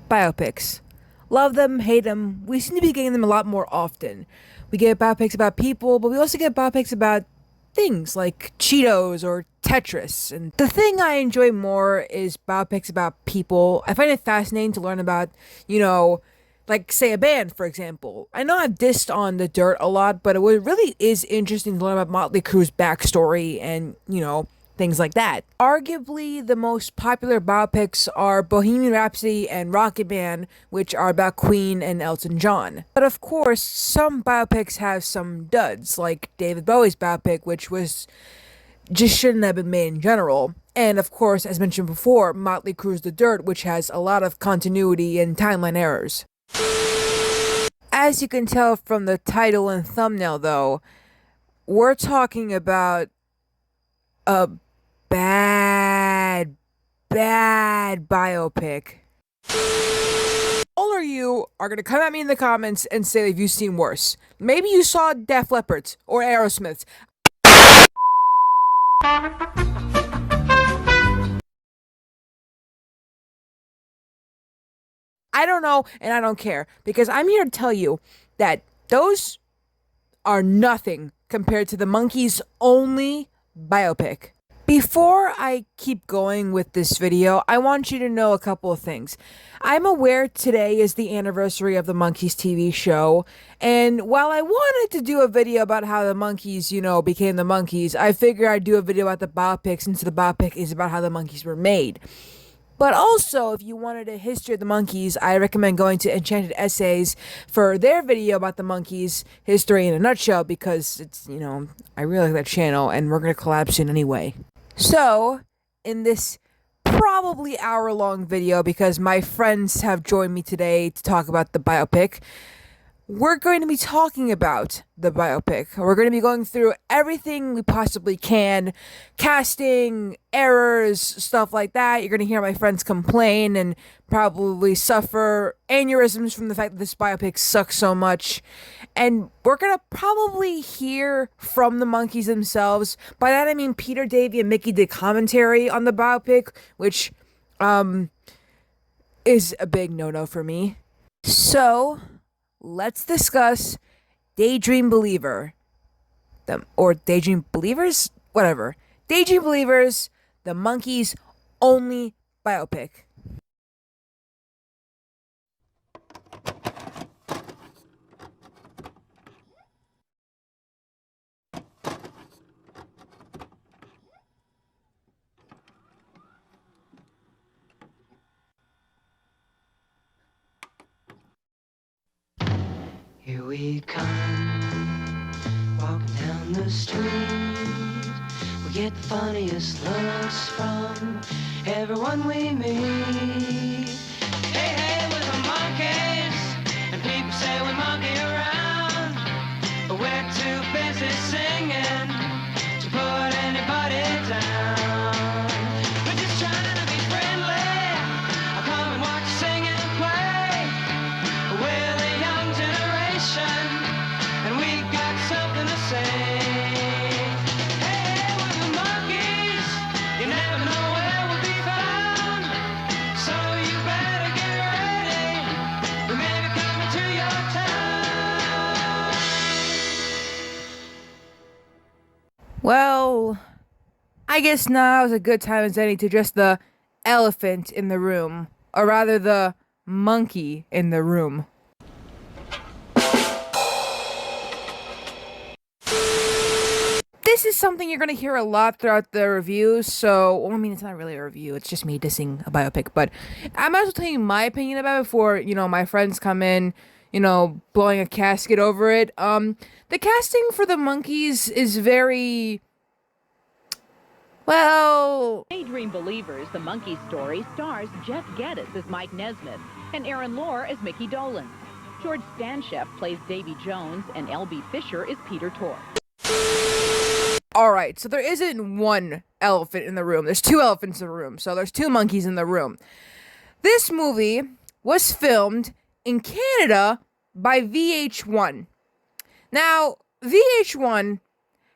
Biopics. Love them, hate them. We seem to be getting them a lot more often. We get biopics about people, but we also get biopics about things like Cheetos or Tetris. And the thing I enjoy more is biopics about people. I find it fascinating to learn about, like say a band, for example. I know I've dissed on The Dirt a lot, but it really is interesting to learn about Motley Crue's backstory and, things like that. Arguably, the most popular biopics are Bohemian Rhapsody and Rocket Man, which are about Queen and Elton John. But of course, some biopics have some duds, like David Bowie's biopic, which was just shouldn't have been made in general. And of course, as mentioned before, Motley Crue's The Dirt, which has a lot of continuity and timeline errors. As you can tell from the title and thumbnail, though, we're talking about a bad biopic. All of you are gonna come at me in the comments and say if you've seen worse. Maybe you saw Def Leppard's or Aerosmith's. I don't know, and I don't care, because I'm here to tell you that those are nothing compared to the Monkees' only biopic. Before I keep going with this video, I want you to know a couple of things. I'm aware today is the anniversary of the Monkees TV show, and while I wanted to do a video about how the Monkees, became the Monkees, I figured I'd do a video about the biopic since the biopic is about how the Monkees were made. But also, if you wanted a history of the Monkees, I recommend going to Enchanted Essays for their video about the Monkees history in a nutshell, because it's, I really like that channel, and we're going to collab soon anyway. So, in this probably hour-long video, because my friends have joined me today to talk about the biopic, we're going to be talking about the biopic. We're going to be going through everything we possibly can. Casting, errors, stuff like that. You're going to hear my friends complain and probably suffer aneurysms from the fact that this biopic sucks so much. And we're going to probably hear from the Monkees themselves. By that I mean Peter, Davey, and Mickey did commentary on the biopic, which is a big no-no for me. So let's discuss Daydream Believer. Or Daydream Believers? Whatever. Daydream Believers, the Monkees' only biopic. Here we come, walking down the street. We get the funniest looks from everyone we meet. Hey, hey, we're the Monkees, and people say we monkey around, but we're too busy singing to put anybody down. We're just trying to be friendly. I'll come and watch you sing and play. We're the young generation, and we got something to say. Hey, we're the Monkees. You never know where we'll be found, so you better get ready. We may be coming to your town. Well, I guess now is a good time as any to address the elephant in the room, or rather the monkey in the room. This is something you're going to hear a lot throughout the reviews, so, well, I mean, it's not really a review, it's just me dissing a biopic, but I might as well tell you my opinion about it before, my friends come in, blowing a casket over it. The casting for the Monkees is very, well... Daydream Believers, the Monkey story, stars Jeff Geddes as Mike Nesmith and Aaron Lohr as Mickey Dolenz. George Stanshef plays Davy Jones, and L.B. Fisher is Peter Tork. Alright, so there isn't one elephant in the room. There's two elephants in the room, so there's two monkeys in the room. This movie was filmed in Canada by VH1. Now, VH1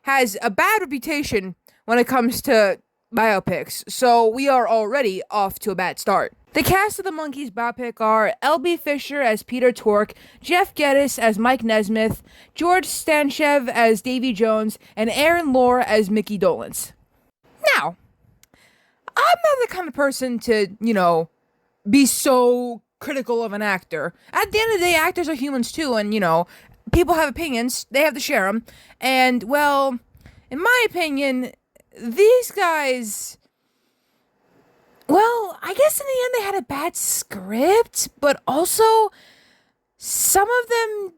has a bad reputation when it comes to biopics, so we are already off to a bad start. The cast of the Monkees biopic are L.B. Fisher as Peter Tork, Jeff Geddes as Mike Nesmith, George Stanchev as Davy Jones, and Aaron Lohr as Mickey Dolenz. Now, I'm not the kind of person to, be so critical of an actor. At the end of the day, actors are humans too, and, people have opinions. They have to share them. And, well, in my opinion, these guys... Well, I guess in the end they had a bad script, but also some of them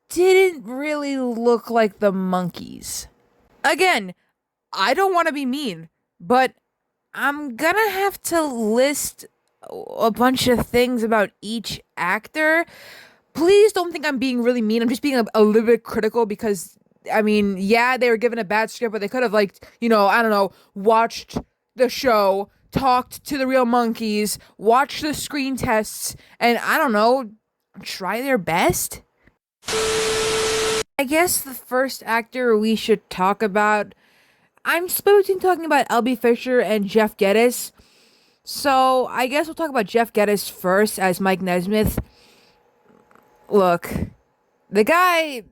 didn't really look like the Monkees. Again, I don't want to be mean, but I'm gonna have to list a bunch of things about each actor. Please don't think I'm being really mean. I'm just being a little bit critical because, yeah, they were given a bad script, but they could have, watched the show, talked to the real Monkees, watched the screen tests, and try their best. I guess the first actor we should talk about, I'm supposed to be talking about L.B. Fisher and Jeff Geddes. So I guess we'll talk about Jeff Geddes first as Mike Nesmith. Look, the guy,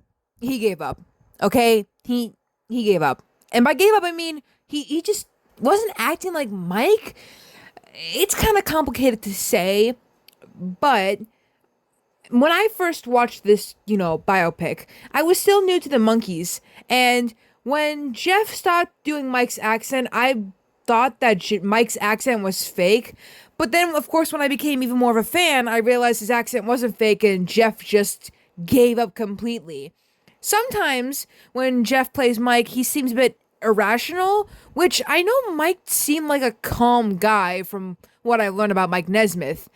he gave up. Okay? He gave up. And by gave up, I mean he just wasn't acting like Mike. It's kind of complicated to say, but when I first watched this, biopic, I was still new to the Monkees, and when Jeff stopped doing Mike's accent, I thought that Mike's accent was fake, but then, of course, when I became even more of a fan, I realized his accent wasn't fake, and Jeff just gave up completely. Sometimes, when Jeff plays Mike, he seems a bit irrational, which I know Mike seemed like a calm guy from what I learned about Mike Nesmith.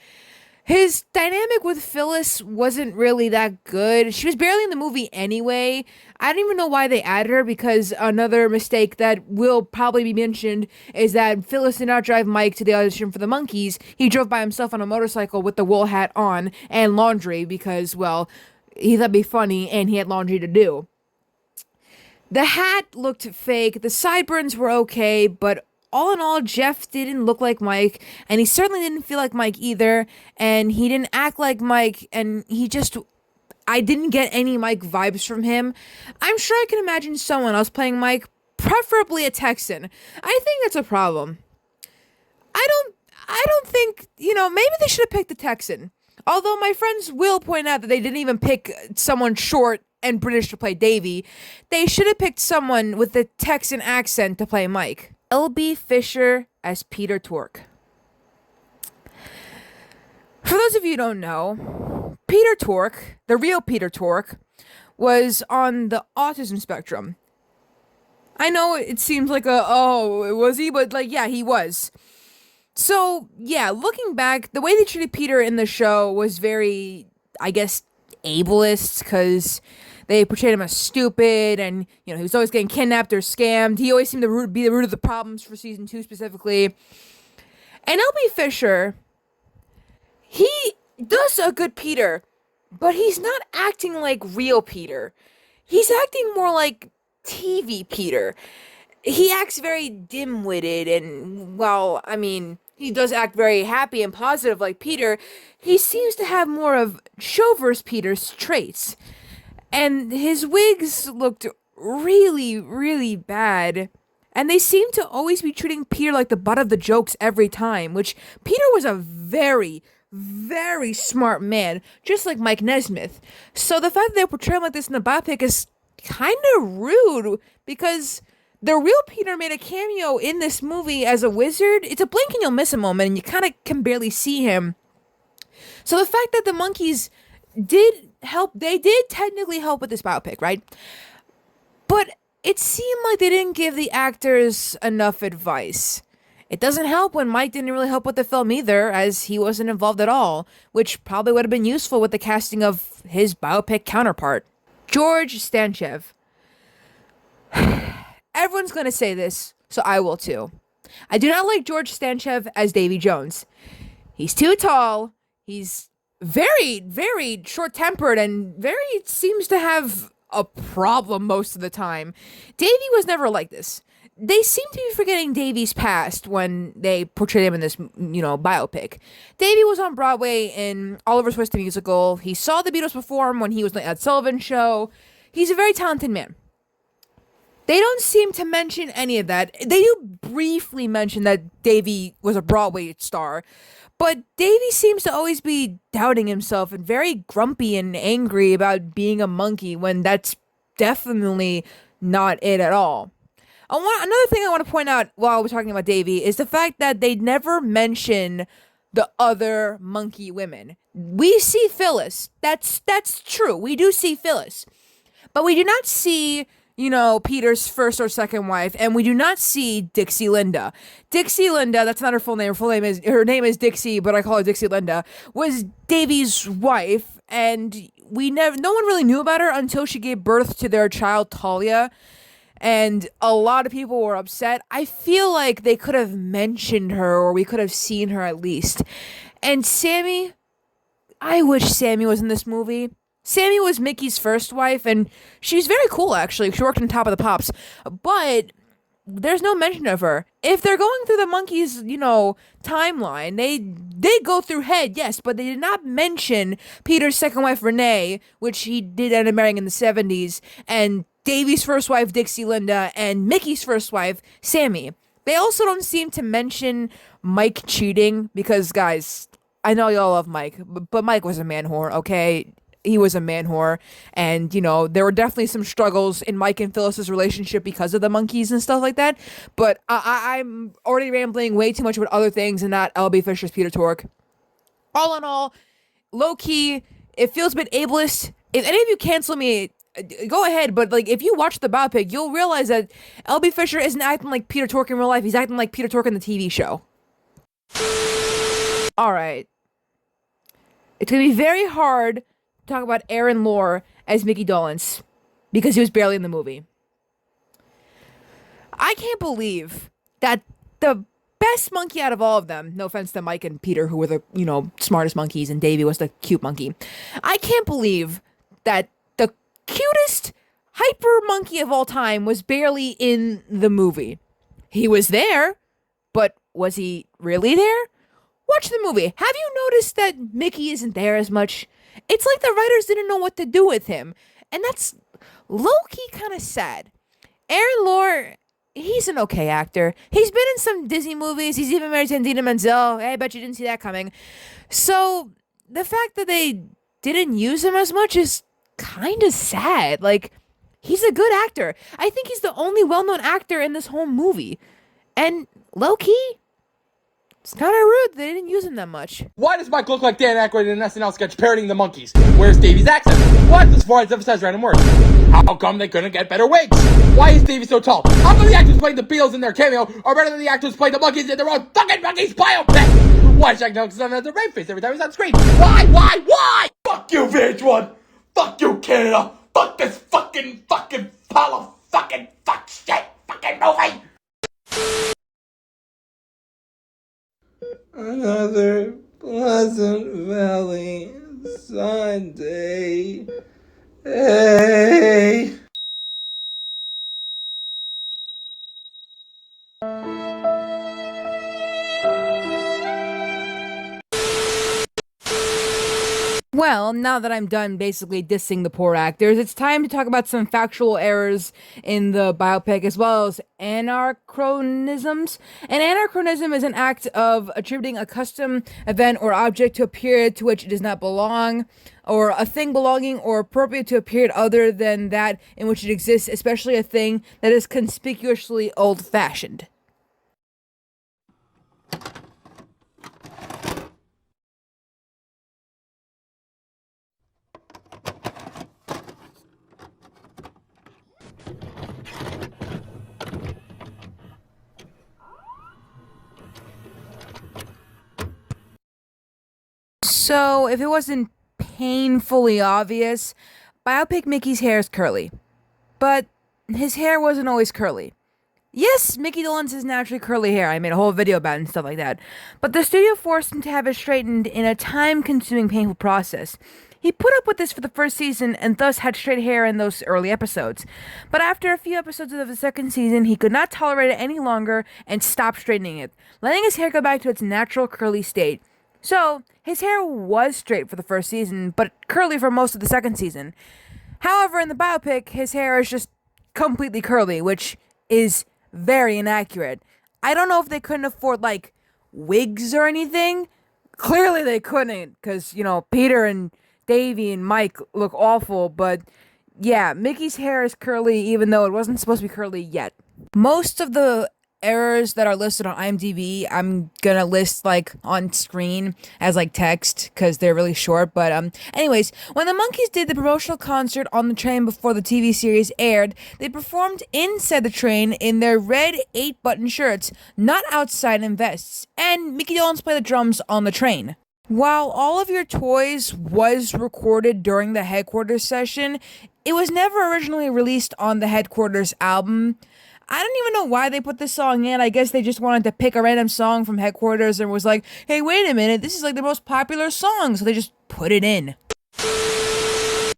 His dynamic with Phyllis wasn't really that good. She was barely in the movie anyway. I don't even know why they added her, because another mistake that will probably be mentioned is that Phyllis did not drive Mike to the audition for the Monkees. He drove by himself on a motorcycle with the wool hat on and laundry because, well, he thought it'd be funny and he had laundry to do. The hat looked fake, the sideburns were okay, but all in all, Jeff didn't look like Mike, and he certainly didn't feel like Mike either, and he didn't act like Mike, and I didn't get any Mike vibes from him. I'm sure I can imagine someone else playing Mike, preferably a Texan. I think that's a problem. I don't think, maybe they should have picked a Texan. Although my friends will point out that they didn't even pick someone short and British to play Davy. They should have picked someone with a Texan accent to play Mike. L.B. Fisher as Peter Tork. For those of you who don't know, Peter Tork, the real Peter Tork, was on the autism spectrum. I know it seems like was he? But yeah, he was. So, yeah, looking back, the way they treated Peter in the show was very, I guess, ableist, because they portrayed him as stupid, and, he was always getting kidnapped or scammed. He always seemed to be the root of the problems for season 2 specifically. And L.B. Fisher, he does a good Peter, but he's not acting like real Peter. He's acting more like TV Peter. He acts very dim-witted, and, well, he does act very happy and positive like Peter. He seems to have more of Showverse Peter's traits. And his wigs looked really, really bad. And they seemed to always be treating Peter like the butt of the jokes every time, which Peter was a very, very smart man, just like Mike Nesmith. So the fact that they portray him like this in the biopic is kind of rude, because the real Peter made a cameo in this movie as a wizard. It's a blink and you'll miss a moment, and you kind of can barely see him. So the fact that the Monkees did help, they did technically help with this biopic, right? But it seemed like they didn't give the actors enough advice. It doesn't help when Mike didn't really help with the film either, as he wasn't involved at all, which probably would have been useful with the casting of his biopic counterpart. George Stanchev. Everyone's going to say this, so I will too. I do not like George Stanchev as Davy Jones. He's too tall. He's very, very short-tempered and seems to have a problem most of the time. Davy was never like this. they seem to be forgetting Davy's past when they portray him in this, biopic. Davy was on Broadway in Oliver Twist the Musical. He saw the Beatles perform when he was on the Ed Sullivan Show. He's a very talented man. They don't seem to mention any of that. They do briefly mention that Davy was a Broadway star, but Davy seems to always be doubting himself and very grumpy and angry about being a monkey when that's definitely not it at all. Another thing I want to point out while we're talking about Davy is the fact that they never mention the other monkey women. We see Phyllis. That's true. We do see Phyllis. But we do not see, Peter's first or second wife, and we do not see Dixie Linda. Dixie Linda, that's not her full name. Her name is Dixie, but I call her Dixie Linda, was Davy's wife, and no one really knew about her until she gave birth to their child Talia. And a lot of people were upset. I feel like they could have mentioned her, or we could have seen her at least. And Sammy, I wish Sammy was in this movie. Sammy was Mickey's first wife, and she's very cool, actually. She worked on Top of the Pops. But there's no mention of her. If they're going through the Monkees, timeline, they go through Head, yes, but they did not mention Peter's second wife, Renee, which he did end up marrying in the 70s, and Davy's first wife, Dixie Linda, and Mickey's first wife, Sammy. They also don't seem to mention Mike cheating, because, guys, I know y'all love Mike, but Mike was a man whore, okay? He was a man whore, and, there were definitely some struggles in Mike and Phyllis's relationship because of the Monkees and stuff like that, but I'm already rambling way too much about other things and not L.B. Fisher's Peter Tork. All in all, low-key, it feels a bit ableist. If any of you cancel me, go ahead, but if you watch the biopic, you'll realize that L.B. Fisher isn't acting like Peter Tork in real life. He's acting like Peter Tork in the TV show. Alright. It's gonna be very hard to talk about Aaron Lohr as Mickey Dolenz because he was barely in the movie. I can't believe that the best monkey out of all of them, no offense to Mike and Peter, who were the, smartest monkeys, and Davy was the cute monkey. I can't believe that the cutest hyper monkey of all time was barely in the movie. He was there, but was he really there? Watch the movie. Have you noticed that Mickey isn't there as much? It's like the writers didn't know what to do with him, and that's low-key kind of sad. Aaron Lohr, he's an okay actor. He's been in some Disney movies. He's even married to Idina Menzel. Hey, I bet you didn't see that coming. So the fact that they didn't use him as much is kind of sad. He's a good actor. I think he's the only well-known actor in this whole movie. And low-key, it's kind of rude they didn't use him that much. Why does Mike look like Dan Aykroyd in an SNL sketch parodying the Monkees? Where's Davy's accent? Why does Florence emphasize random words? How come they couldn't get better wigs? Why is Davy so tall? How come the actors playing the Beatles in their cameo are better than the actors playing the Monkees in their own fucking Monkees biopic? Why is Jack Nicholson has a red face every time he's on screen? Why? Fuck you, VH1! Fuck you, Canada! Fuck this fucking pile of fuck shit fucking movie! Another Pleasant Valley Sunday. Hey. Well, now that I'm done basically dissing the poor actors, it's time to talk about some factual errors in the biopic as well as anachronisms. An anachronism is an act of attributing a custom, event, or object to a period to which it does not belong, or a thing belonging or appropriate to a period other than that in which it exists, especially a thing that is conspicuously old-fashioned. So, if it wasn't painfully obvious, biopic Mickey's hair is curly. But his hair wasn't always curly. Yes, Mickey Dolenz has naturally curly hair. I made a whole video about it and stuff like that. But the studio forced him to have it straightened in a time-consuming, painful process. He put up with this for the first season and thus had straight hair in those early episodes. But after a few episodes of the second season, he could not tolerate it any longer and stopped straightening it, letting his hair go back to its natural curly state. So, his hair was straight for the first season, but curly for most of the second season. However, in the biopic, his hair is just completely curly, which is very inaccurate. I don't know if they couldn't afford like wigs or anything. Clearly they couldn't because, Peter and Davy and Mike look awful, but yeah, Mickey's hair is curly even though it wasn't supposed to be curly yet. Most of the errors that are listed on IMDb, I'm gonna list like on screen as like text because they're really short. But anyways, when the Monkees did the promotional concert on the train before the TV series aired, they performed inside the train in their red 8-button shirts, not outside in vests, and Mickey Dolenz played the drums on the train. While All of Your Toys was recorded during the Headquarters session, it was never originally released on the Headquarters album. I don't even know why they put this song in. I guess they just wanted to pick a random song from Headquarters and was like, hey, wait a minute, this is like the most popular song, so they just put it in.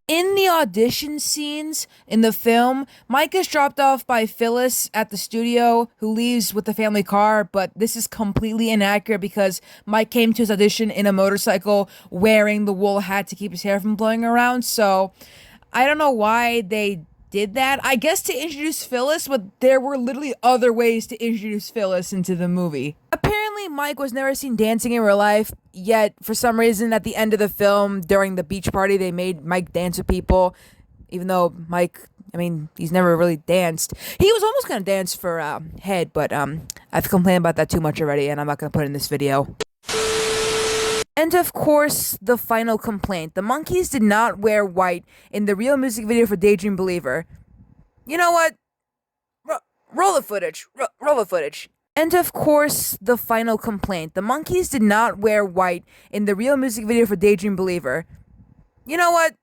In the audition scenes in the film, Mike is dropped off by Phyllis at the studio, who leaves with the family car, but this is completely inaccurate because Mike came to his audition in a motorcycle wearing the wool hat to keep his hair from blowing around, so I don't know why they did that. I guess to introduce Phyllis, but there were literally other ways to introduce Phyllis into the movie. Apparently, Mike was never seen dancing in real life, yet for some reason at the end of the film, during the beach party, they made Mike dance with people, even though Mike, he's never really danced. He was almost gonna dance for Head, but I've complained about that too much already, and I'm not gonna put it in this video. And of course, the final complaint. The Monkees did not wear white in the real music video for Daydream Believer. You know what? Roll the footage. Roll the footage. And of course, the final complaint. The Monkees did not wear white in the real music video for Daydream Believer. You know what?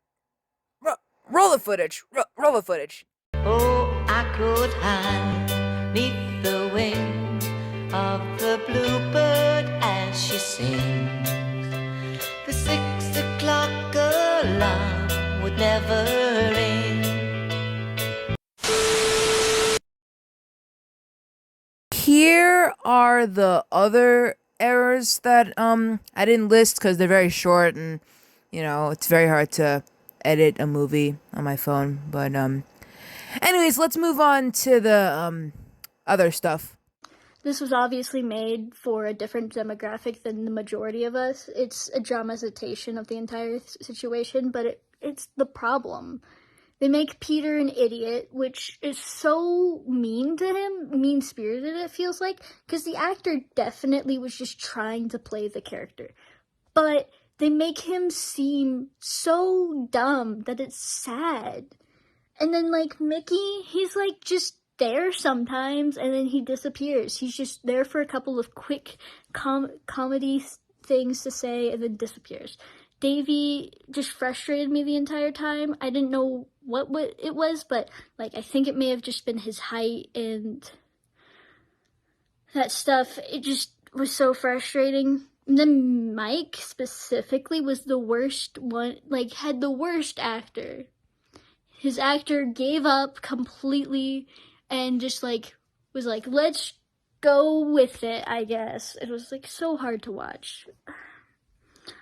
Roll the footage. Roll the footage. Oh, I could hide neath the wing of the bluebird as she sings. The 6 o'clock alarm would never ring. Here are the other errors that I didn't list because they're very short and it's very hard to edit a movie on my phone. But anyways, let's move on to the other stuff. This was obviously made for a different demographic than the majority of us. It's a dramatization of the entire situation, but it's the problem. They make Peter an idiot, which is so mean to him, mean-spirited it feels like, because the actor definitely was just trying to play the character. But they make him seem so dumb that it's sad. And then, Mickey, he's, just there sometimes, and then he disappears. He's just there for a couple of quick comedy things to say, and then disappears. Davy just frustrated me the entire time. I didn't know what it was, but, I think it may have just been his height and that stuff. It just was so frustrating. And then Mike, specifically, was the worst one, had the worst actor. His actor gave up completely and just, was let's go with it, I guess. It was, so hard to watch.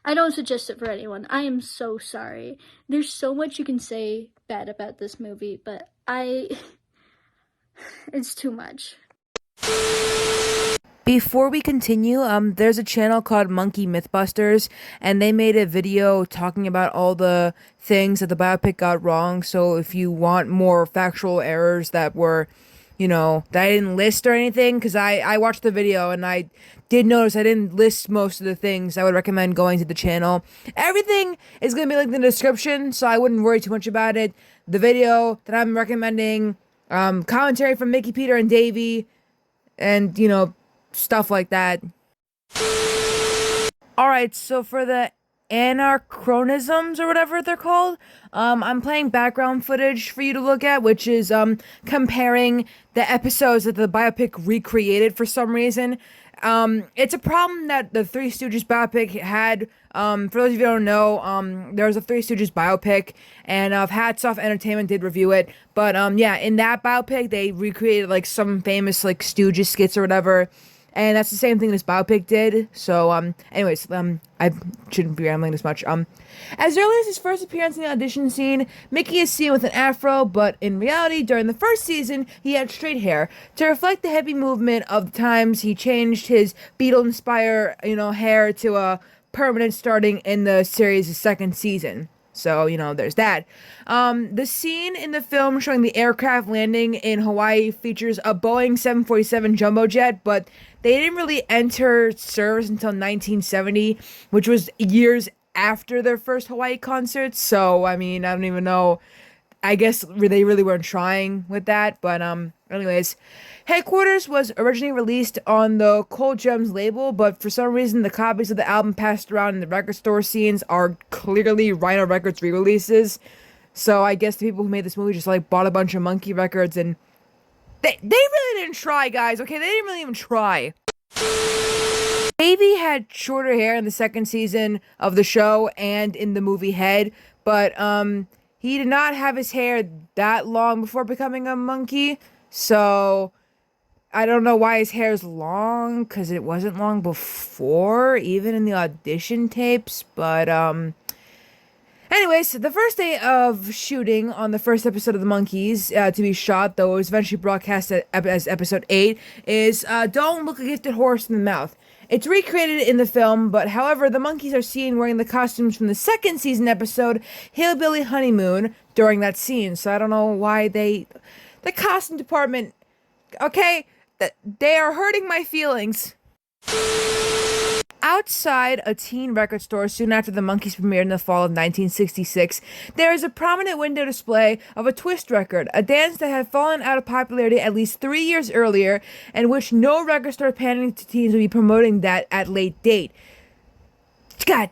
I don't suggest it for anyone. I am so sorry. There's so much you can say bad about this movie, but it's too much. Before we continue, there's a channel called Monkey Mythbusters, and they made a video talking about all the things that the biopic got wrong. So if you want more factual errors that were, that I didn't list or anything, because I watched the video and I did notice I didn't list most of the things, I would recommend going to the channel. Everything is going to be linked in the description, so I wouldn't worry too much about it. The video that I'm recommending, commentary from Mickey, Peter, and Davy, and, stuff like that. Alright, so for the anachronisms or whatever they're called. I'm playing background footage for you to look at, which is comparing the episodes that the biopic recreated for some reason. It's a problem that the Three Stooges biopic had. For those of you who don't know, there was a Three Stooges biopic, and Hats Off Entertainment did review it. But yeah, in that biopic, they recreated like some famous like Stooges skits or whatever. And that's the same thing this biopic did. So, anyways, I shouldn't be rambling this much. As early as his first appearance in the audition scene, Mickey is seen with an afro, but in reality, during the first season, he had straight hair. To reflect the heavy movement of the times, he changed his Beatle-inspired, hair to a permanent starting in the series' second season. So, there's that. The scene in the film showing the aircraft landing in Hawaii features a Boeing 747 jumbo jet, but they didn't really enter service until 1970, which was years after their first Hawaii concert. So, I mean, I don't even know. I guess they really weren't trying with that, but anyways, Headquarters was originally released on the Cold Gems label, but for some reason the copies of the album passed around in the record store scenes are clearly Rhino Records re-releases. So I guess the people who made this movie just like bought a bunch of Monkey records, and they really didn't try, guys. Okay, they didn't really even try. Davey had shorter hair in the second season of the show and in the movie Head, but he did not have his hair that long before becoming a monkey, so I don't know why his hair is long, because it wasn't long before, even in the audition tapes, but anyways, the first day of shooting on the first episode of The Monkees to be shot, though it was eventually broadcast as episode 8, is Don't Look a Gifted Horse in the Mouth. It's recreated in the film, but however, the Monkees are seen wearing the costumes from the second season episode, Hillbilly Honeymoon, during that scene. So I don't know why the costume department, okay, they are hurting my feelings. Outside a teen record store soon after the Monkees premiered in the fall of 1966, there is a prominent window display of a twist record, a dance that had fallen out of popularity at least 3 years earlier, and which no record store pandering to teens would be promoting that at late date. God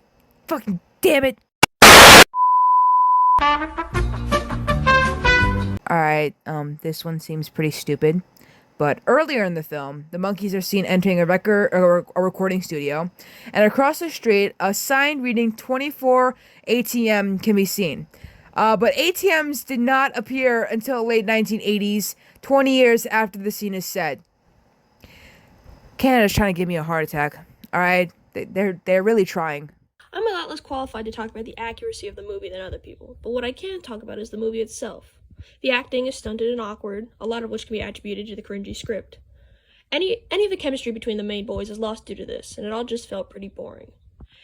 fucking damn it. Alright, this one seems pretty stupid. But earlier in the film, the Monkees are seen entering a recording studio, and across the street, a sign reading 24 ATM can be seen. But ATMs did not appear until late 1980s, 20 years after the scene is set. Canada's trying to give me a heart attack. Alright? They're really trying. I'm a lot less qualified to talk about the accuracy of the movie than other people, but what I can talk about is the movie itself. The acting is stunted and awkward, a lot of which can be attributed to the cringy script. Any of the chemistry between the main boys is lost due to this, and it all just felt pretty boring.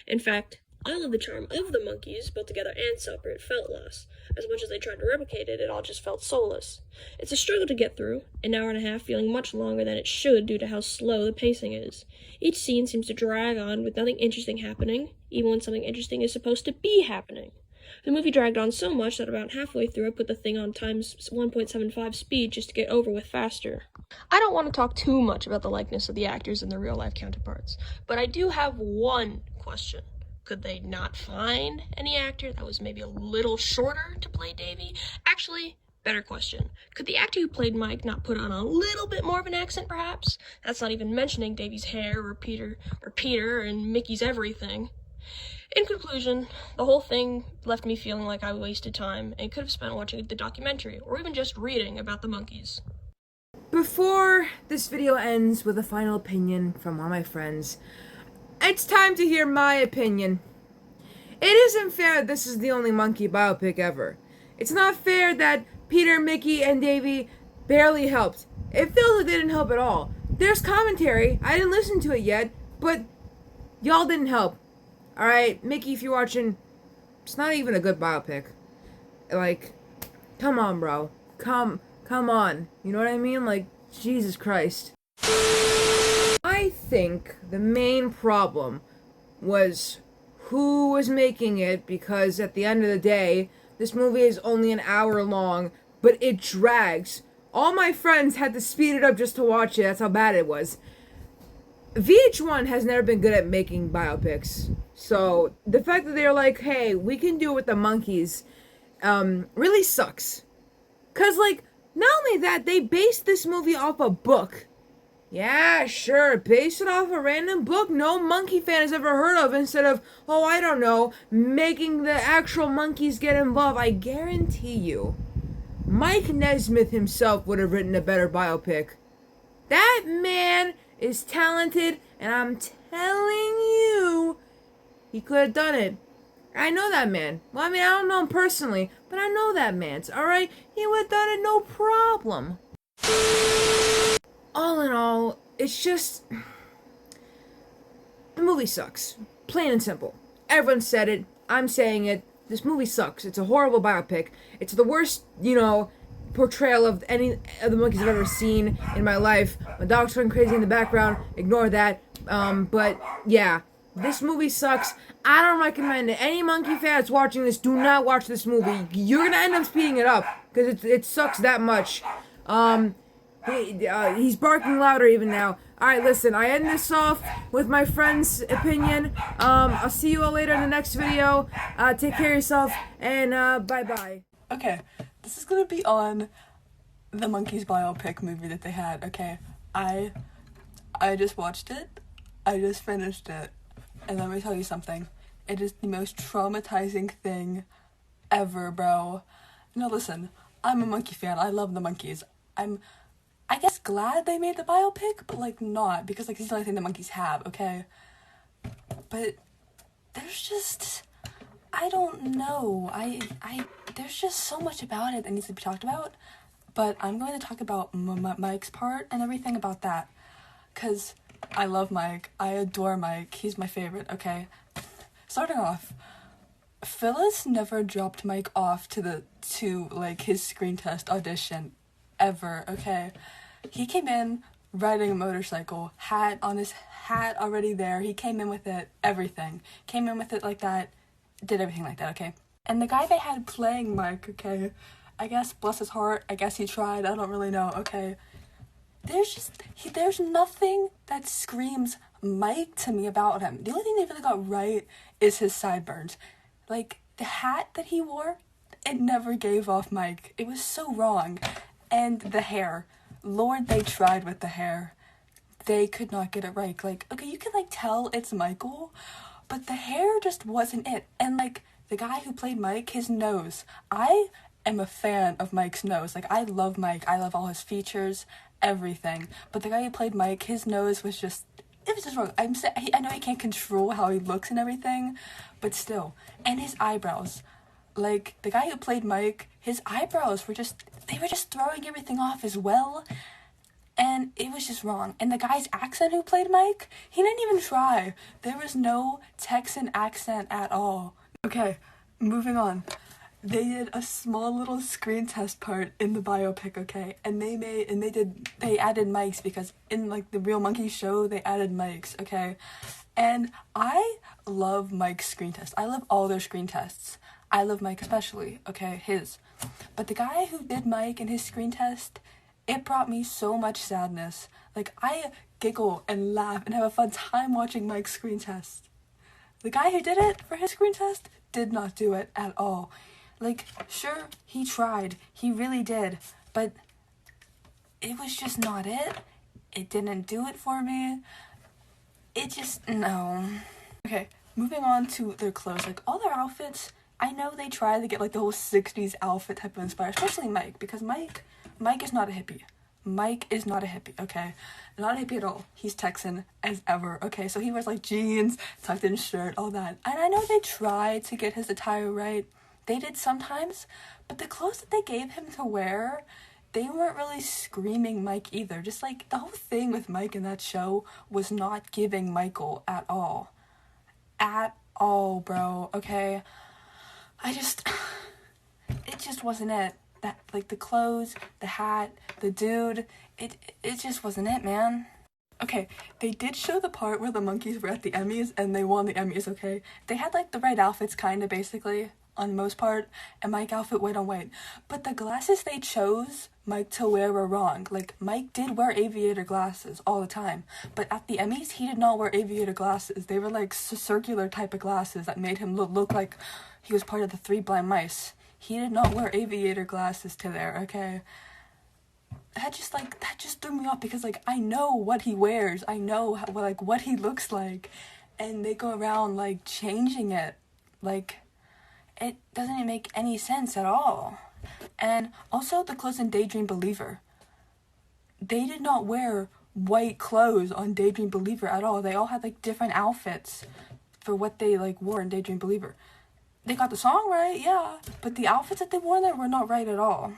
In fact, all of the charm of the Monkees, both together and separate, felt lost. As much as they tried to replicate it, it all just felt soulless. It's a struggle to get through, an hour and a half feeling much longer than it should due to how slow the pacing is. Each scene seems to drag on with nothing interesting happening, even when something interesting is supposed to be happening. The movie dragged on so much that about halfway through I put the thing on times 1.75 speed just to get over with faster. I don't want to talk too much about the likeness of the actors and their real-life counterparts, but I do have one question. Could they not find any actor that was maybe a little shorter to play Davy? Actually, better question. Could the actor who played Mike not put on a little bit more of an accent, perhaps? That's not even mentioning Davy's hair or Peter and Mickey's everything. In conclusion, the whole thing left me feeling like I wasted time and could have spent watching the documentary or even just reading about the Monkees. Before this video ends with a final opinion from one of my friends, it's time to hear my opinion. It isn't fair that this is the only Monkey biopic ever. It's not fair that Peter, Mickey, and Davy barely helped. It feels like they didn't help at all. There's commentary. I didn't listen to it yet, but y'all didn't help. Alright, Mickey, if you're watching, it's not even a good biopic. Like, come on, bro. Come on. You know what I mean? Like, Jesus Christ. I think the main problem was who was making it, because at the end of the day, this movie is only an hour long, but it drags. All my friends had to speed it up just to watch it. That's how bad it was. VH1 has never been good at making biopics. So the fact that they're like, hey, we can do it with the Monkees, really sucks. Cause like, not only that, they based this movie off a book. Yeah, sure, based it off a random book no monkey fan has ever heard of, instead of, oh, I don't know, making the actual Monkees get involved. I guarantee you, Mike Nesmith himself would have written a better biopic. That man is talented, and I'm telling you, he could have done it. I know that man. Well, I mean, I don't know him personally, but I know that man. Alright? He would have done it no problem. All in all, it's just. The movie sucks. Plain and simple. Everyone said it. I'm saying it. This movie sucks. It's a horrible biopic. It's the worst, portrayal of any of the Monkees I've ever seen in my life. My dog's going crazy in the background. Ignore that. But yeah, this movie sucks. I don't recommend it. Any Monkey fans watching this, do not watch this movie. You're gonna end up speeding it up because it sucks that much. He's barking louder even now. Alright, listen, I end this off with my friend's opinion. I'll see you all later in the next video. Take care of yourself, and bye-bye. Okay, this is gonna be on the Monkees biopic movie that they had, okay? I just watched it. I just finished it. And let me tell you something. It is the most traumatizing thing ever, bro. Now listen, I'm a Monkey fan. I love the Monkees. I guess glad they made the biopic, but like not, because like it's the only thing the Monkees have, okay? But there's just, I don't know. There's just so much about it that needs to be talked about. But I'm going to talk about Mike's part and everything about that. Because I love Mike. I adore Mike. He's my favorite, okay? Starting off, Phyllis never dropped Mike off to his screen test audition ever, okay? He came in riding a motorcycle, hat already there. He came in with it, everything. Came in with it like that, did everything like that, okay? And the guy they had playing Mike, okay, I guess, bless his heart, I guess he tried, I don't really know, okay? There's nothing that screams Mike to me about him. The only thing they really got right is his sideburns. Like, the hat that he wore, it never gave off Mike. It was so wrong. And the hair. Lord, they tried with the hair. They could not get it right. Like, okay, you can, tell it's Michael, but the hair just wasn't it. And, the guy who played Mike, his nose. I am a fan of Mike's nose. I love Mike. I love all his features, everything. But the guy who played Mike, his nose was just, it was just wrong. I know he can't control how he looks and everything, but still. And his eyebrows. The guy who played Mike, his eyebrows were just throwing everything off as well. And it was just wrong. And the guy's accent who played Mike, he didn't even try. There was no Texan accent at all. Okay, moving on. They did a small little screen test part in the biopic, okay? And they added mics because in the real Monkey show, they added mics, okay? And I love Mike's screen test. I love all their screen tests. I love Mike especially, okay, his. But the guy who did Mike and his screen test, it brought me so much sadness. I giggle and laugh and have a fun time watching Mike's screen test. The guy who did it for his screen test did not do it at all. Sure, he tried. He really did. But it was just not it. It didn't do it for me. It just, no. Okay, moving on to their clothes. All their outfits, I know they try to get, the whole 60s outfit type of inspired, especially Mike, because Mike is not a hippie. Mike is not a hippie, okay? Not a hippie at all. He's Texan as ever, okay? So he wears, jeans, tucked in shirt, all that. And I know they tried to get his attire right. They did sometimes, but the clothes that they gave him to wear, they weren't really screaming Mike either. Just, the whole thing with Mike in that show was not giving Michael at all. At all, bro, okay? It just wasn't it. That, the clothes, the hat, the dude, it just wasn't it, man. Okay, they did show the part where the Monkees were at the Emmys and they won the Emmys, okay? They had, the right outfits, kinda, basically. on the most part, and Mike outfit white on white. But the glasses they chose Mike to wear were wrong. Like, Mike did wear aviator glasses all the time, but at the Emmys, he did not wear aviator glasses. They were like circular type of glasses that made him look like he was part of the Three Blind Mice. He did not wear aviator glasses to there, okay? That just threw me off because, like, I know what he wears. I know, what he looks like. And they go around, like, changing it. Like, it doesn't make any sense at all. And also the clothes in Daydream Believer. They did not wear white clothes on Daydream Believer at all. They all had, like, different outfits for what they, like, wore in Daydream Believer. They got the song right, yeah. But the outfits that they wore there were not right at all.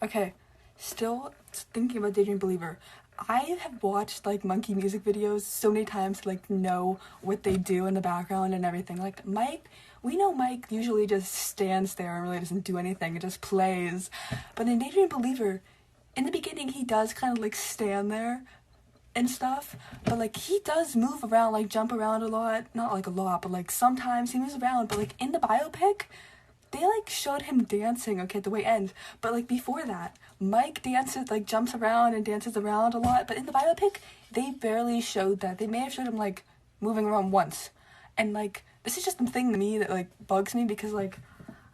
Okay. Still thinking about Daydream Believer, I have watched, like, Monkee music videos so many times to, like, know what they do in the background and everything. Like, Mike, we know Mike usually just stands there and really doesn't do anything. It just plays. But in Daydream Believer, in the beginning, he does kind of, like, stand there and stuff. But, like, he does move around, like, jump around a lot. Not, like, a lot, but, like, sometimes he moves around. But, like, in the biopic, they, like, showed him dancing, okay, at the way ends. But, like, before that, Mike dances, like, jumps around and dances around a lot. But in the biopic, they barely showed that. They may have showed him, like, moving around once. And, like, this is just the thing to me that, like, bugs me because, like,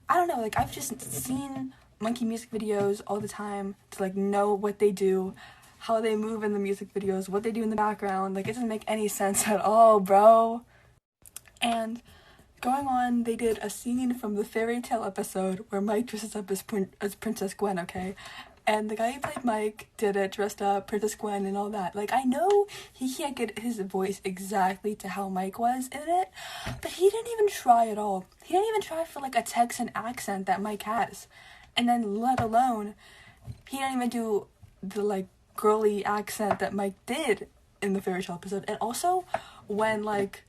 I don't know, like, I've just seen Monkee music videos all the time to, like, know what they do, how they move in the music videos, what they do in the background. Like, it doesn't make any sense at all, bro. And going on, they did a scene from the fairy tale episode where Mike dresses up as Princess Gwen, okay? And the guy who played Mike did it, dressed up, Princess Gwen and all that. Like, I know he can't get his voice exactly to how Mike was in it, but he didn't even try at all. He didn't even try for, like, a Texan accent that Mike has. And then, let alone, he didn't even do the, like, girly accent that Mike did in the fairy tale episode. And also, when, like,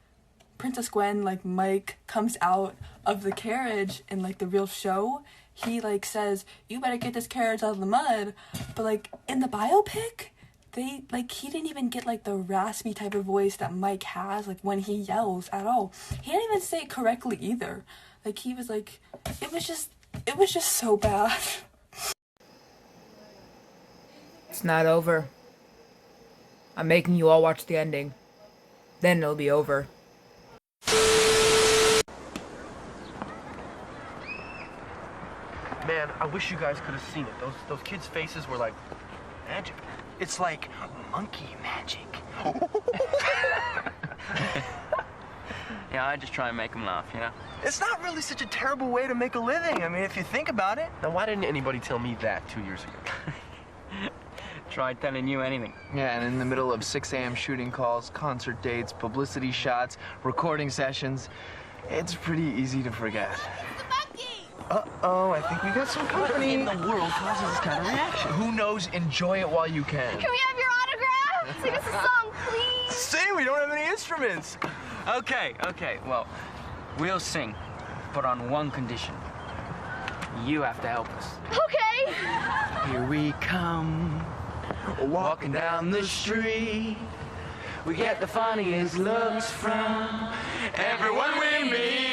Princess Gwen, like, Mike comes out of the carriage in, like, the real show, he, like, says, you better get this carriage out of the mud. But, like, in the biopic, they, like, he didn't even get, like, the raspy type of voice that Mike has, like, when he yells at all. He didn't even say it correctly either. Like, he was, like, it was just so bad. It's not over. I'm making you all watch the ending. Then it'll be over. Man, I wish you guys could have seen it. Those kids' faces were like magic. It's like monkey magic. Yeah, I just try and make them laugh, you know? It's not really such a terrible way to make a living. I mean, if you think about it. Now, why didn't anybody tell me that 2 years ago? Try telling you anything. Yeah, and in the middle of 6 a.m. shooting calls, concert dates, publicity shots, recording sessions, it's pretty easy to forget. Uh-oh, I think we got some company. What in the world causes this kind of reaction? Who knows? Enjoy it while you can. Can we have your autograph? Sing us a song, please. Sing, we don't have any instruments. Okay, well, we'll sing, but on one condition. You have to help us. Okay. Here we come, walking down the street. We get the funniest looks from everyone we meet.